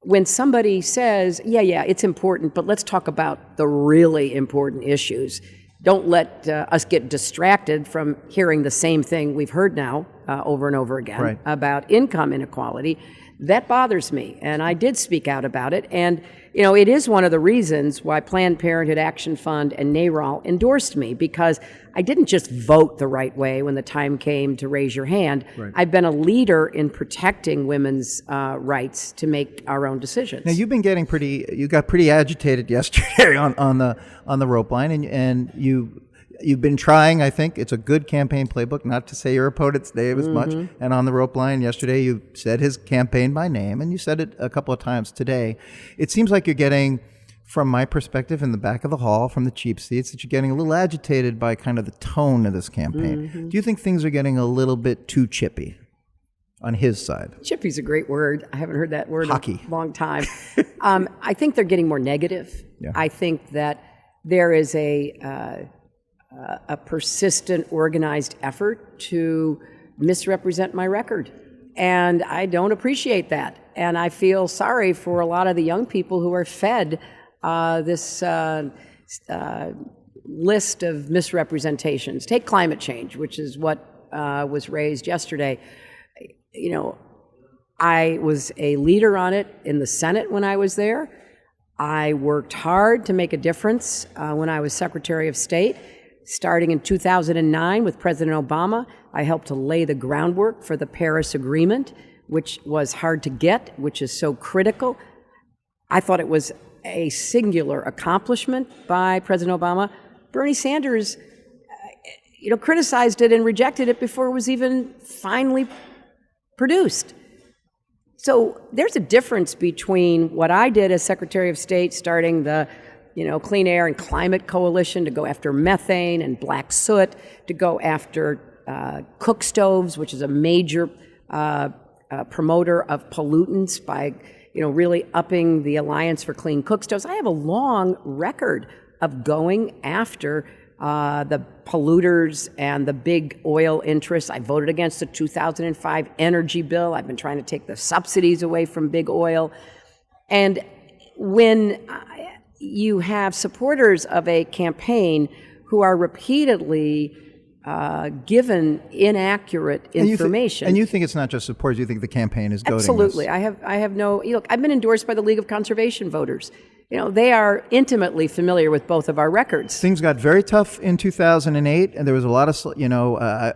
when somebody says, yeah, it's important, but let's talk about the really important issues. Don't let us get distracted from hearing the same thing we've heard now over and over again Right. about income inequality. That bothers me, and I did speak out about it. And, you know, it is one of the reasons why Planned Parenthood Action Fund and NARAL endorsed me, because I didn't just vote the right way when the time came to raise your hand. Right. I've been a leader in protecting women's rights to make our own decisions. Now you've been getting you got pretty agitated yesterday on the rope line, and you've been trying. I think it's a good campaign playbook not to say your opponent's name as much. And on the rope line yesterday, you said his campaign by name, and you said it a couple of times today. It seems like you're getting, from my perspective, in the back of the hall, from the cheap seats, that you're getting a little agitated by kind of the tone of this campaign. Do you think things are getting a little bit too chippy on his side? Chippy's a great word. I haven't heard that word Hockey. in a long time. I think they're getting more negative. Yeah. I think that there is a persistent, organized effort to misrepresent my record. And I don't appreciate that. And I feel sorry for a lot of the young people who are fed this list of misrepresentations. Take climate change, which is what was raised yesterday. You know, I was a leader on it in the Senate when I was there. I worked hard to make a difference when I was Secretary of State. Starting in 2009 with President Obama, I helped to lay the groundwork for the Paris Agreement, which was hard to get, which is so critical. I thought it was a singular accomplishment by President Obama. Bernie Sanders, criticized it and rejected it before it was even finally produced. So there's a difference between what I did as Secretary of State, starting the Clean Air and Climate Coalition to go after methane and black soot, to go after cook stoves, which is a major promoter of pollutants by, really upping the Alliance for Clean Cook Stoves. I have a long record of going after the polluters and the big oil interests. I voted against the 2005 energy bill. I've been trying to take the subsidies away from big oil. And when you have supporters of a campaign who are repeatedly given inaccurate information. And you think it's not just supporters, you think the campaign is goading Absolutely. this. I have no, look, I've been endorsed by the League of Conservation Voters. They are intimately familiar with both of our records. Things got very tough in 2008, and there was a lot of,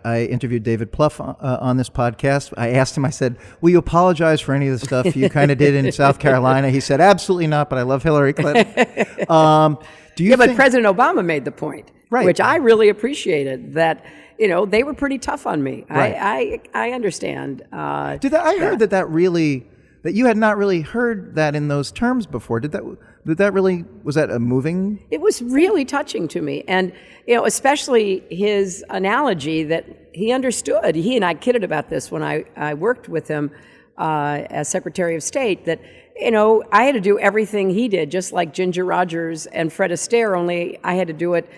I interviewed David Plouffe on this podcast. I asked him, I said, will you apologize for any of the stuff you kind of did in South Carolina? He said, absolutely not, but I love Hillary Clinton. But President Obama made the point, right, which I really appreciated, that, they were pretty tough on me. Right. I understand. I heard that you had not really heard that in those terms before. Was that a moving? It was really touching to me. And, especially his analogy that he understood. He and I kidded about this when I worked with him as Secretary of State, that, I had to do everything he did, just like Ginger Rogers and Fred Astaire, only I had to do it,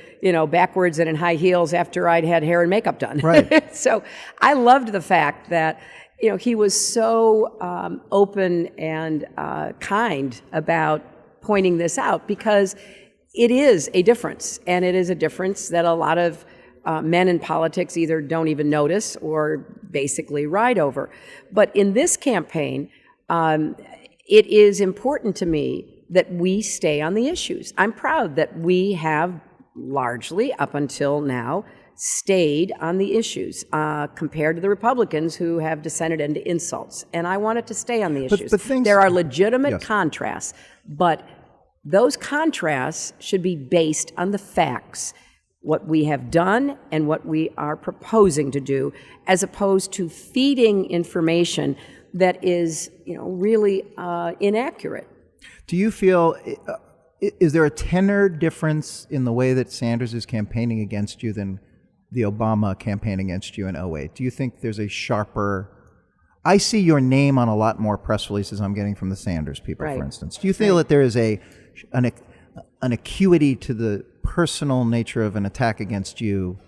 backwards and in high heels after I'd had hair and makeup done. Right. So I loved the fact that, he was so open and kind about pointing this out, because it is a difference, and it is a difference that a lot of men in politics either don't even notice or basically ride over. But in this campaign, it is important to me that we stay on the issues. I'm proud that we have largely, up until now, stayed on the issues compared to the Republicans who have descended into insults. And I want it to stay on the issues. There are legitimate contrasts, but those contrasts should be based on the facts, what we have done and what we are proposing to do, as opposed to feeding information that is, really inaccurate. Do you feel, is there a tenor difference in the way that Sanders is campaigning against you than the Obama campaign against you in 2008? Do you think there's a sharper... I see your name on a lot more press releases I'm getting from the Sanders people, for instance. Do you feel that there is an acuity to the personal nature of an attack against you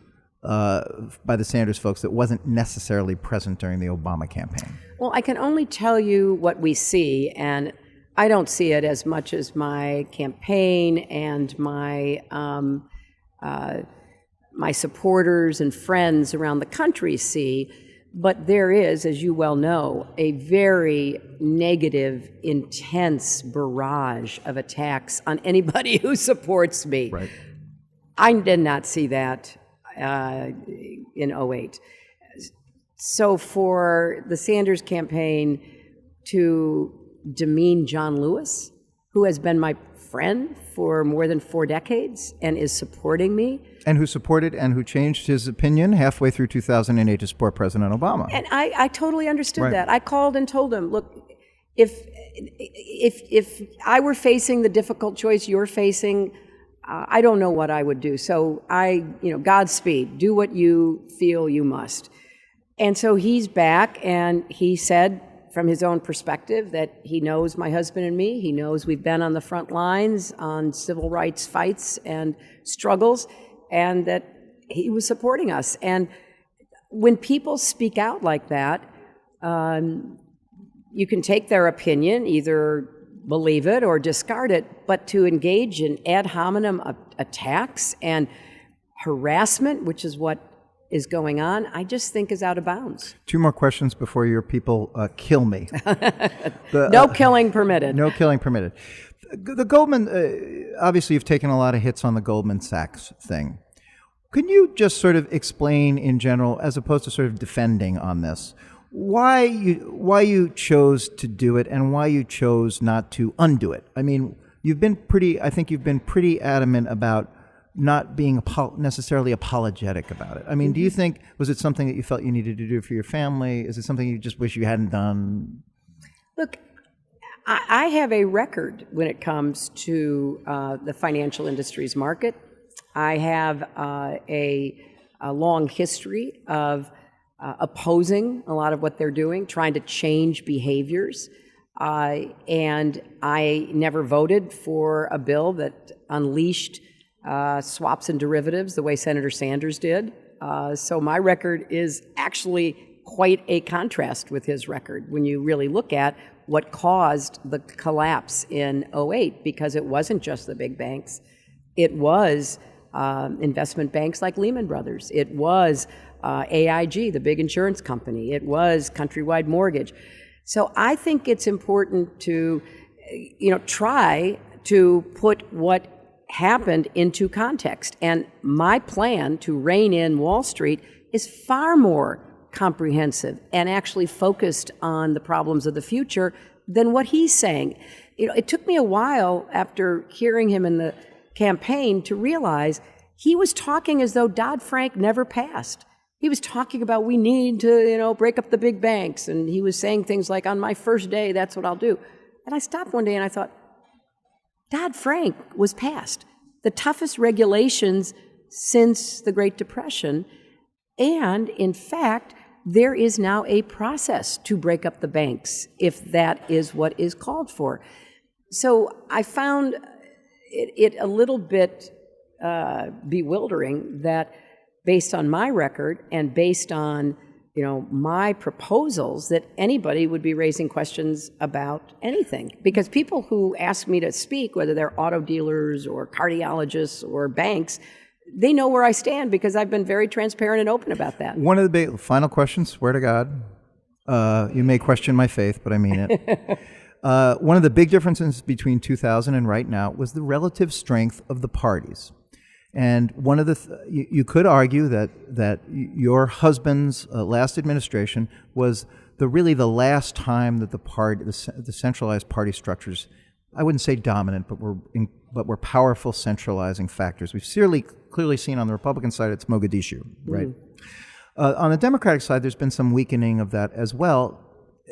by the Sanders folks that wasn't necessarily present during the Obama campaign? Well, I can only tell you what we see, and I don't see it as much as my campaign and my supporters and friends around the country see. But there is, as you well know, a very negative, intense barrage of attacks on anybody who supports me. Right. I did not see that in '08. So for the Sanders campaign to demean John Lewis, who has been my friend for more than 4 decades and is supporting me. And who supported and who changed his opinion halfway through 2008 to support President Obama. And I totally understood Right. that. I called and told him, look, if I were facing the difficult choice you're facing, I don't know what I would do. So Godspeed, do what you feel you must. And so he's back, and he said from his own perspective that he knows my husband and me. He knows we've been on the front lines on civil rights fights and struggles, and that he was supporting us. And when people speak out like that, you can take their opinion, either believe it or discard it, but to engage in ad hominem attacks and harassment, which is what is going on, I just think is out of bounds. 2 more questions before your people kill me. No killing permitted. No killing permitted. The Goldman, obviously you've taken a lot of hits on the Goldman Sachs thing. Can you just sort of explain in general, as opposed to sort of defending on this, why you chose to do it and why you chose not to undo it? I mean, you've been pretty adamant about not being necessarily apologetic about it. I mean, do you think, was it something that you felt you needed to do for your family? Is it something you just wish you hadn't done? Look, I have a record when it comes to the financial industries market. I have a long history of opposing a lot of what they're doing, trying to change behaviors. And I never voted for a bill that unleashed swaps and derivatives the way Senator Sanders did. So my record is actually quite a contrast with his record when you really look at what caused the collapse in '08, because it wasn't just the big banks. It was investment banks like Lehman Brothers. It was AIG, the big insurance company. It was Countrywide Mortgage. So I think it's important to, try to put what happened into context. And my plan to rein in Wall Street is far more comprehensive and actually focused on the problems of the future than what he's saying. It took me a while after hearing him in the campaign to realize he was talking as though Dodd-Frank never passed. He was talking about we need to, break up the big banks. And he was saying things like, on my first day, that's what I'll do. And I stopped one day and I thought, Dodd-Frank was passed. The toughest regulations since the Great Depression. And in fact, there is now a process to break up the banks if that is what is called for. So I found it a little bit bewildering that based on my record and based on my proposals, that anybody would be raising questions about anything. Because people who ask me to speak, whether they're auto dealers or cardiologists or banks, they know where I stand because I've been very transparent and open about that. One of the big final questions, swear to God, you may question my faith, but I mean it. One of the big differences between 2000 and right now was the relative strength of the parties. And one of the you could argue that your husband's last administration was really the last time that the centralized party structures, I wouldn't say dominant, but were powerful centralizing factors. We've clearly seen on the Republican side it's Mogadishu, right? On the Democratic side, there's been some weakening of that as well,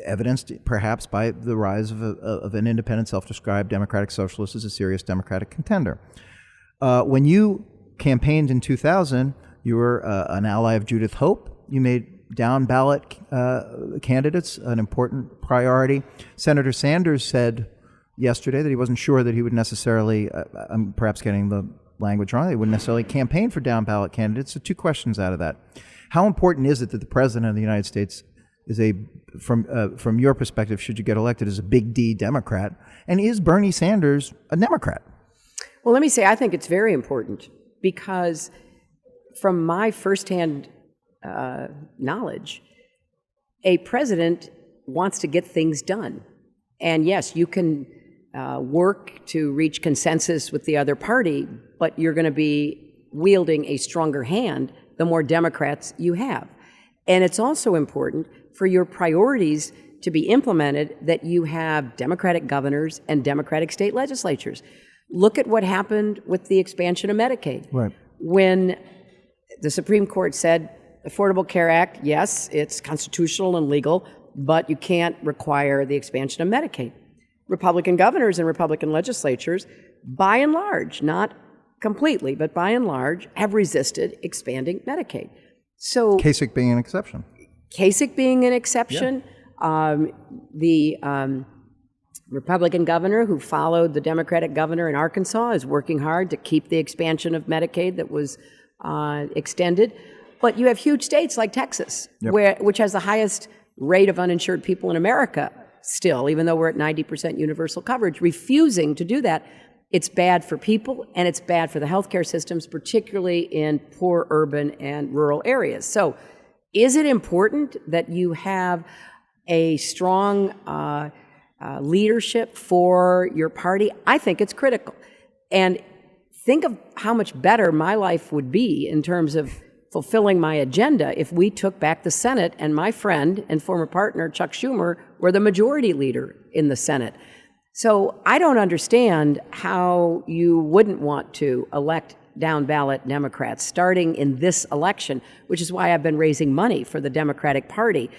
evidenced perhaps by the rise of an independent, self-described democratic socialist as a serious Democratic contender. When you campaigned in 2000, you were an ally of Judith Hope. You made down-ballot candidates an important priority. Senator Sanders said yesterday that he wasn't sure that he would necessarily, I'm perhaps getting the language wrong, he wouldn't necessarily campaign for down-ballot candidates. So 2 questions out of that. How important is it that the President of the United States is from your perspective, should you get elected, is a big D Democrat? And is Bernie Sanders a Democrat? Well, let me say, I think it's very important because from my firsthand knowledge, a president wants to get things done. And yes, you can work to reach consensus with the other party, but you're going to be wielding a stronger hand the more Democrats you have. And it's also important for your priorities to be implemented that you have Democratic governors and Democratic state legislatures. Look at what happened with the expansion of Medicaid. Right. When the Supreme Court said, Affordable Care Act, yes, it's constitutional and legal, but you can't require the expansion of Medicaid. Republican governors and Republican legislatures, by and large, not completely, but by and large, have resisted expanding Medicaid. So Kasich being an exception. Kasich being an exception, the Republican governor who followed the Democratic governor in Arkansas is working hard to keep the expansion of Medicaid that was extended. But you have huge states like Texas, which has the highest rate of uninsured people in America still, even though we're at 90% universal coverage, refusing to do that. It's bad for people, and it's bad for the healthcare systems, particularly in poor urban and rural areas. So is it important that you have a strong leadership for your party? I think it's critical. And think of how much better my life would be in terms of fulfilling my agenda if we took back the Senate and my friend and former partner, Chuck Schumer, were the majority leader in the Senate. So I don't understand how you wouldn't want to elect down ballot Democrats starting in this election, which is why I've been raising money for the Democratic Party,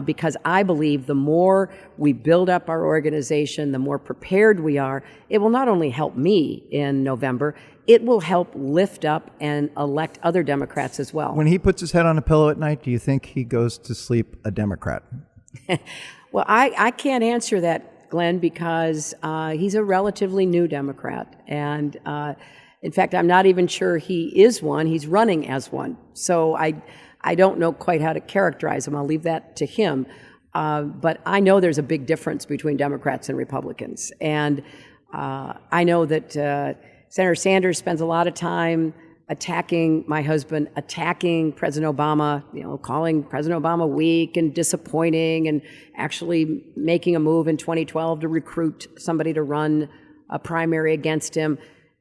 because I believe the more we build up our organization, the more prepared we are, it will not only help me in November, it will help lift up and elect other Democrats as well. When he puts his head on a pillow at night, do you think he goes to sleep a Democrat? Well, I can't answer that, Glenn, because he's a relatively new Democrat. And in fact, I'm not even sure he is one. He's running as one. So I don't know quite how to characterize him. I'll leave that to him. But I know there's a big difference between Democrats and Republicans. And I know that Senator Sanders spends a lot of time attacking my husband, attacking President Obama, calling President Obama weak and disappointing, and actually making a move in 2012 to recruit somebody to run a primary against him.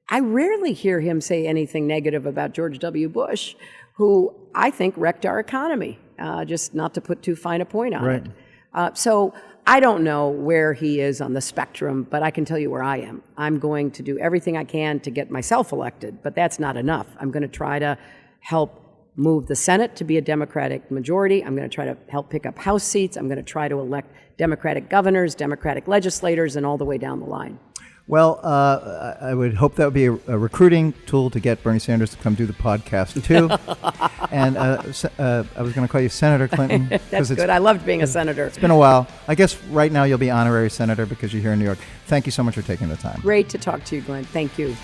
I rarely hear him say anything negative about George W. Bush, who I think wrecked our economy, just not to put too fine a point on it. So I don't know where he is on the spectrum, but I can tell you where I am. I'm going to do everything I can to get myself elected, but that's not enough. I'm going to try to help move the Senate to be a Democratic majority. I'm going to try to help pick up House seats. I'm going to try to elect Democratic governors, Democratic legislators, and all the way down the line. Well, I would hope that would be a recruiting tool to get Bernie Sanders to come do the podcast, too. And I was going to call you Senator Clinton. That's good. I loved being a senator. It's been a while. I guess right now you'll be honorary senator because you're here in New York. Thank you so much for taking the time. Great to talk to you, Glenn. Thank you.